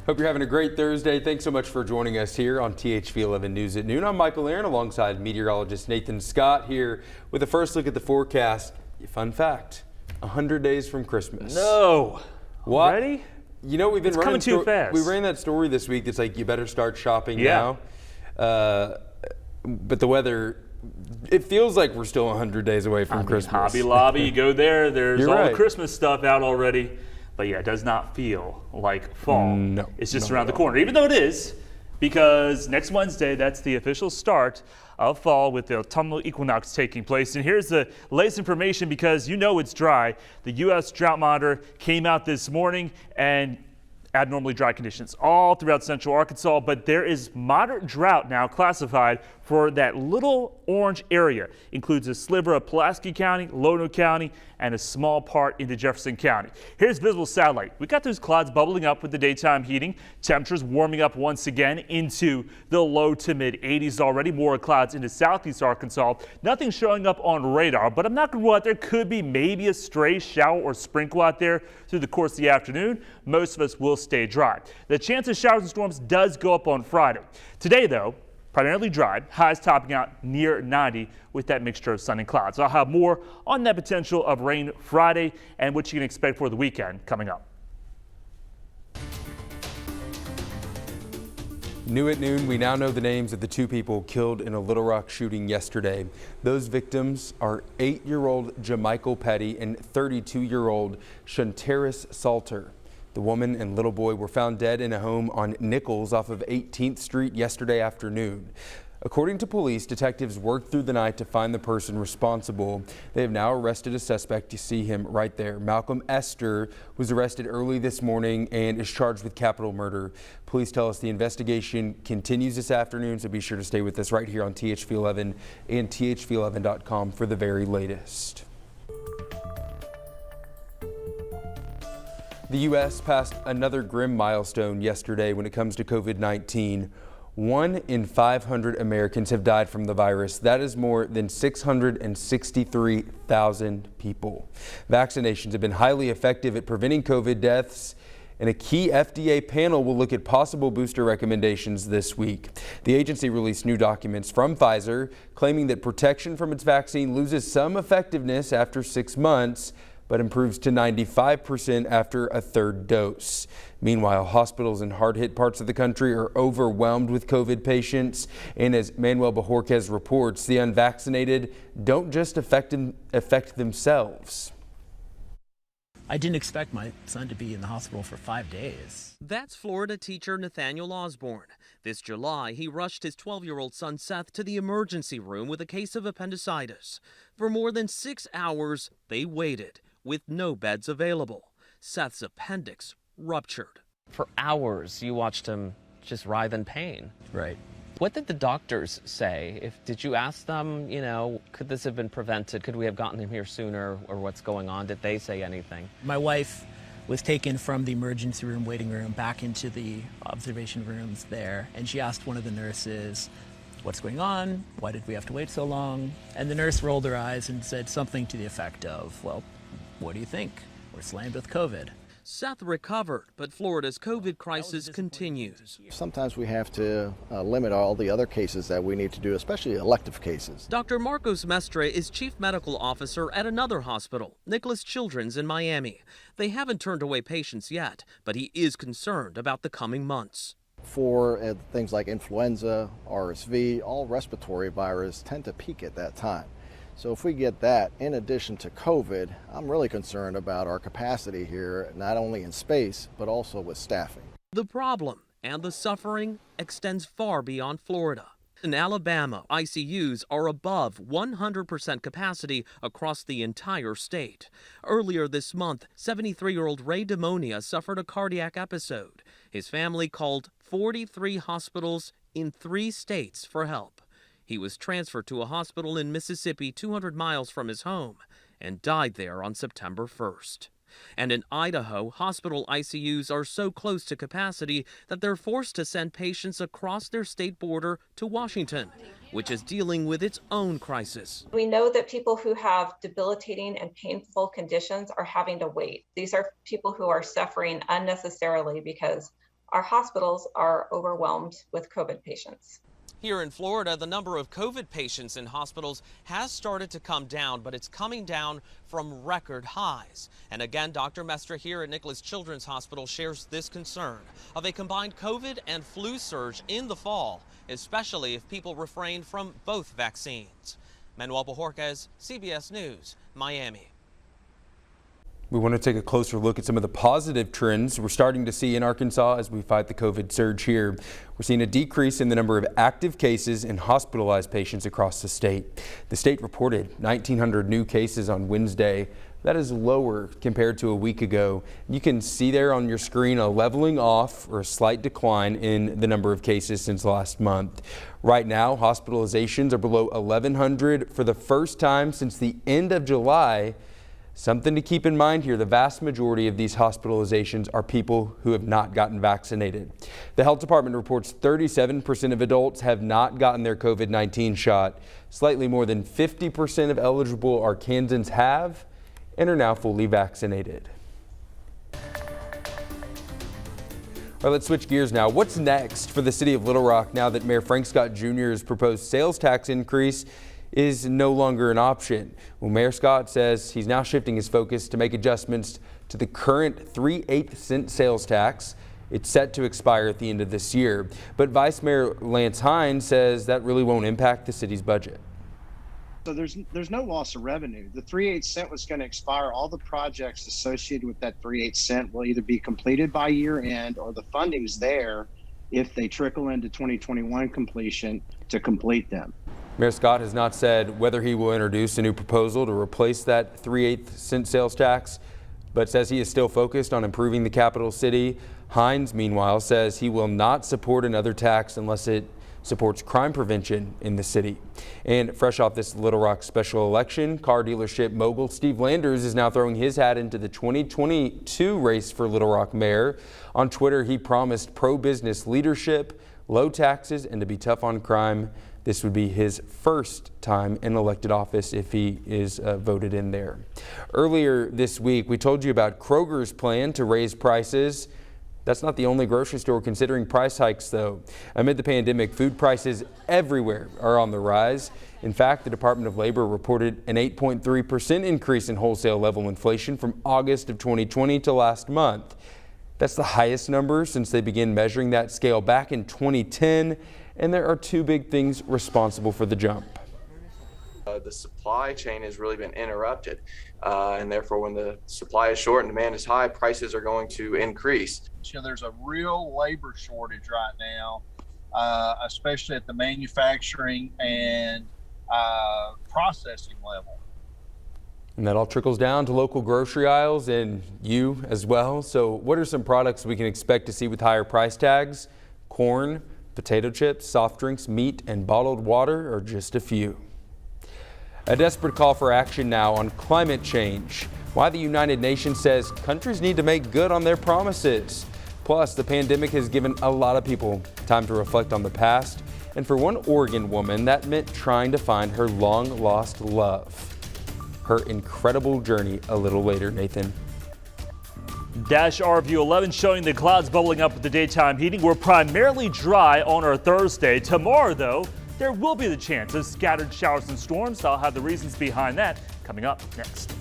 Hope you're having a great Thursday. Thanks so much for joining us here on THV 11 News at Noon. I'm Michael Aaron alongside meteorologist Nathan Scott here with a first look at the forecast. Fun fact, 100 days from Christmas. No. What? Already? You know, we've been It's coming too fast. We ran that story this week that's like, you better start shopping now. But the weather, it feels like we're still 100 days away from Christmas. Hobby Lobby, you go there's You're all right. the Christmas stuff out already. But yeah, it does not feel like fall. No. It's just around the corner, even though it is, because next Wednesday, that's the official start of fall with the autumnal equinox taking place. And here's the latest information because you know it's dry. The U.S. Drought Monitor came out this morning and abnormally dry conditions all throughout central Arkansas, but there is moderate drought now classified for that little orange area. Includes a sliver of Pulaski County, Lono County, and a small part into Jefferson County. Here's visible satellite. We got those clouds bubbling up with the daytime heating. Temperatures warming up once again into the low to mid 80s already. More clouds into southeast Arkansas. Nothing showing up on radar, but I'm not going to rule out there could be maybe a stray shower or sprinkle out there through the course of the afternoon. Most of us will stay dry. The chance of showers and storms does go up on Friday. Today, though, primarily dry, highs topping out near 90 with that mixture of sun and clouds. I'll have more on that potential of rain Friday and what you can expect for the weekend coming up. New at noon, we now know the names of the two people killed in a Little Rock shooting yesterday. Those victims are 8-year-old Jamichael Petty and 32-year-old Shantaris Salter. The woman and little boy were found dead in a home on Nichols off of 18th Street yesterday afternoon. According to police, detectives worked through the night to find the person responsible. They have now arrested a suspect. You see him right there. Malcolm Esther was arrested early this morning and is charged with capital murder. Police tell us the investigation continues this afternoon, so be sure to stay with us right here on THV 11 and THV11.com for the very latest. The U.S. passed another grim milestone yesterday when it comes to COVID-19. 1 in 500 Americans have died from the virus. That is more than 663,000 people. Vaccinations have been highly effective at preventing COVID deaths, and a key FDA panel will look at possible booster recommendations this week. The agency released new documents from Pfizer claiming that protection from its vaccine loses some effectiveness after 6 months, but improves to 95% after a third dose. Meanwhile, hospitals in hard-hit parts of the country are overwhelmed with COVID patients. And as Manuel Bajorquez reports, the unvaccinated don't just affect themselves. I didn't expect my son to be in the hospital for 5 days. That's Florida teacher Nathaniel Osborne. This July, he rushed his 12-year-old son Seth to the emergency room with a case of appendicitis. For more than 6 hours, they waited with no beds available. Seth's appendix ruptured. For hours, you watched him just writhe in pain. Right. What did the doctors say? Did you ask them, could this have been prevented? Could we have gotten him here sooner, or what's going on? Did they say anything? My wife was taken from the emergency room waiting room back into the observation rooms there, and she asked one of the nurses, what's going on? Why did we have to wait so long? And the nurse rolled her eyes and said something to the effect of, well, what do you think? We're slammed with COVID. Seth recovered, but Florida's COVID crisis continues. Sometimes we have to limit all the other cases that we need to do, especially elective cases. Dr. Marcos Mestre is chief medical officer at another hospital, Nicholas Children's in Miami. They haven't turned away patients yet, but he is concerned about the coming months. For things like influenza, RSV, all respiratory viruses tend to peak at that time. So if we get that in addition to COVID, I'm really concerned about our capacity here, not only in space, but also with staffing. The problem and the suffering extends far beyond Florida. In Alabama, ICUs are above 100% capacity across the entire state. Earlier this month, 73-year-old Ray Demonia suffered a cardiac episode. His family called 43 hospitals in 3 states for help. He was transferred to a hospital in Mississippi 200 miles from his home and died there on September 1st. And in Idaho, hospital ICUs are so close to capacity that they're forced to send patients across their state border to Washington, which is dealing with its own crisis. We know that people who have debilitating and painful conditions are having to wait. These are people who are suffering unnecessarily because our hospitals are overwhelmed with COVID patients. Here in Florida, the number of COVID patients in hospitals has started to come down, but it's coming down from record highs. And again, Dr. Mestre here at Nicholas Children's Hospital shares this concern of a combined COVID and flu surge in the fall, especially if people refrain from both vaccines. Manuel Bojorquez, CBS News, Miami. We want to take a closer look at some of the positive trends we're starting to see in Arkansas as we fight the COVID surge here. We're seeing a decrease in the number of active cases and hospitalized patients across the state. The state reported 1,900 new cases on Wednesday. That is lower compared to a week ago. You can see there on your screen a leveling off or a slight decline in the number of cases since last month. Right now, hospitalizations are below 1,100 for the first time since the end of July. Something to keep in mind here, the vast majority of these hospitalizations are people who have not gotten vaccinated. The health department reports 37% of adults have not gotten their COVID-19 shot. Slightly more than 50% of eligible Arkansans have and are now fully vaccinated. All right, let's switch gears now. What's next for the city of Little Rock now that Mayor Frank Scott Jr.'s proposed sales tax increase is no longer an option? Well, Mayor Scott says he's now shifting his focus to make adjustments to the current 3/8 cent sales tax. It's set to expire at the end of this year. But Vice Mayor Lance Hines says that really won't impact the city's budget. So there's no loss of revenue. The 3/8 cent was going to expire. All the projects associated with that 3/8 cent will either be completed by year end or the funding's there if they trickle into 2021 completion to complete them. Mayor Scott has not said whether he will introduce a new proposal to replace that 3/8 cent sales tax, but says he is still focused on improving the capital city. Hines, meanwhile, says he will not support another tax unless it supports crime prevention in the city. And fresh off this Little Rock special election, car dealership mogul Steve Landers is now throwing his hat into the 2022 race for Little Rock mayor. On Twitter, he promised pro-business leadership, low taxes, and to be tough on crime. This would be his first time in elected office if he is voted in there. Earlier this week, we told you about Kroger's plan to raise prices. That's not the only grocery store considering price hikes, though. Amid the pandemic, food prices everywhere are on the rise. In fact, the Department of Labor reported an 8.3% increase in wholesale level inflation from August of 2020 to last month. That's the highest number since they began measuring that scale back in 2010. And there are two big things responsible for the jump. The supply chain has really been interrupted, and therefore when the supply is short and demand is high, prices are going to increase. So there's a real labor shortage right now, especially at the manufacturing and processing level. And that all trickles down to local grocery aisles and you as well. So what are some products we can expect to see with higher price tags? Corn, potato chips, soft drinks, meat, and bottled water are just a few. A desperate call for action now on climate change. Why the United Nations says countries need to make good on their promises. Plus, the pandemic has given a lot of people time to reflect on the past. And for one Oregon woman, that meant trying to find her long-lost love. Her incredible journey a little later, Nathan. Dash RView 11 showing the clouds bubbling up with the daytime heating. We're primarily dry on our Thursday. Tomorrow, though, there will be the chance of scattered showers and storms. I'll have the reasons behind that coming up next.